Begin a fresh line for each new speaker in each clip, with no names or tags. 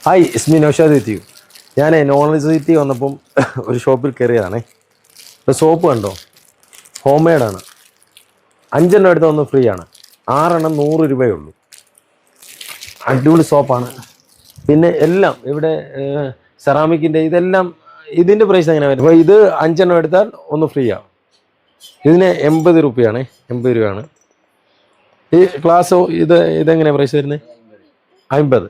Hi ഇസ്മി നൗഷാദ് എത്തിയു. ഞാൻ knowledge city വന്നപ്പം ഒരു ഷോപ്പിൽ കയറിയതാണേ. ഇപ്പോൾ സോപ്പ് കണ്ടോ, ഹോം മെയ്ഡാണ്. 5 എണ്ണം എടുത്താൽ ഒന്ന് ഫ്രീ ആണ്. 6 എണ്ണം 100 രൂപയേ ഉള്ളൂ. അടിപൊളി സോപ്പാണ്. പിന്നെ എല്ലാം ഇവിടെ സെറാമിക്കിൻ്റെ ഇതെല്ലാം ഇതിൻ്റെ പ്രൈസ് എങ്ങനെ വരും? അപ്പോൾ ഇത് 5 എണ്ണം എടുത്താൽ ഒന്ന് ഫ്രീ ആണ്. ഇതിന് 80 രൂപയാണ്. 80 രൂപയാണ് ഈ ഗ്ലാസ്. ഇതെങ്ങനെയാണ് പ്രൈസ് വരുന്നത്? 50.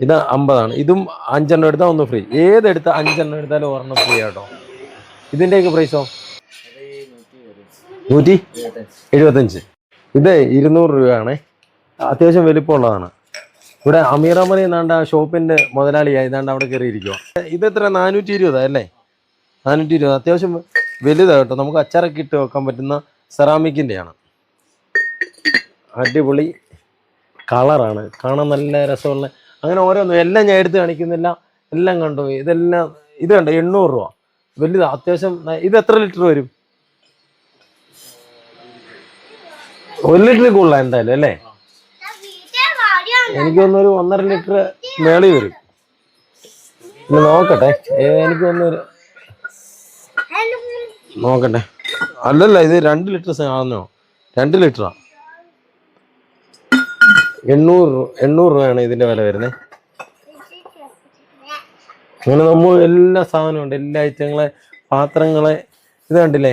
ഇത് 50 ആണ്. ഇതും 5 എണ്ണം എടുത്താൽ ഒന്ന് ഫ്രീ. ഏതെടുത്താൽ 5 എണ്ണം എടുത്താലും ഒരെണ്ണം ഫ്രീ ആട്ടോ. ഇതിൻ്റെയൊക്കെ പ്രൈസോ 175. ഇത് 200 രൂപയാണേ. അത്യാവശ്യം വലിപ്പമുള്ളതാണ്. ഇവിടെ അമീറമണി എന്നാണ്ട് ആ ഷോപ്പിൻ്റെ മുതലാളിയായി ഇതാണ്ട് അവിടെ കയറിയിരിക്കുക. ഇത് എത്ര? 420 അല്ലേ? 420. അത്യാവശ്യം വലുതാണ് കേട്ടോ. നമുക്ക് അച്ചാറൊക്കെ ഇട്ട് വെക്കാൻ പറ്റുന്ന സെറാമിക്കിൻ്റെയാണ്. അടിപൊളി കളറാണ്, കാണാൻ നല്ല രസമുള്ള. അങ്ങനെ ഓരോന്നും എല്ലാം ഞാൻ എടുത്ത് കാണിക്കുന്നില്ല, എല്ലാം കണ്ടു. ഇതെല്ലാം ഇത് കണ്ടോ, 800 രൂപ. വലുത് അത്യാവശ്യം. ഇത് എത്ര ലിറ്റർ വരും? 1 ലിറ്റർ കൂടുതലാണ് എന്തായാലും അല്ലേ? എനിക്കൊന്നൊരു 1.5 ലിറ്റർ മേളി വരും. പിന്നെ നോക്കട്ടെ, എനിക്കൊന്നൊരു നോക്കട്ടെ. അല്ലല്ല, ഇത് 2 ലിറ്റർ സാധനമോ? 2 ലിറ്ററാ. 800 രൂപയാണ് ഇതിൻ്റെ വില വരുന്നത്. അങ്ങനെ നമ്മൾ എല്ലാ സാധനവും ഉണ്ട്, എല്ലാ ഐറ്റങ്ങളെ, പാത്രങ്ങളെ. ഇത് കണ്ടില്ലേ,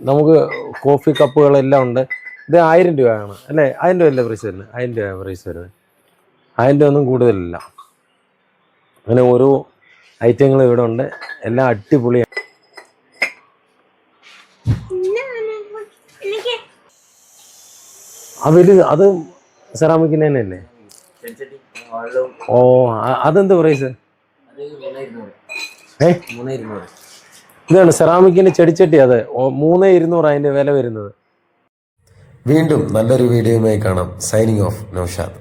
നമുക്ക് കോഫി കപ്പുകളെല്ലാം ഉണ്ട്. ഇത് 1000 രൂപയാണ് അല്ലേ? 1000 രൂപയല്ലേ പ്രൈസ് വരുന്നത്? 1000 രൂപ പ്രൈസ് വരുന്നത്. 1000 രൂപ ഒന്നും കൂടുതലില്ല. അങ്ങനെ ഓരോ ഐറ്റങ്ങൾ ഇവിടെ ഉണ്ട്, എല്ലാം അടിപൊളിയാണ്. അത് സെറാമിക്കിന് തന്നെയല്ലേ? ഓ, അതെന്ത് പ്രൈസ്? ഇതാണ് സെറാമിക്കിന്റെ ചെടിച്ചട്ടി. അത് 3200 അതിന്റെ വില വരുന്നത്.
വീണ്ടും നല്ലൊരു വീഡിയോയുമായി കാണാം. Signing off, Naushad.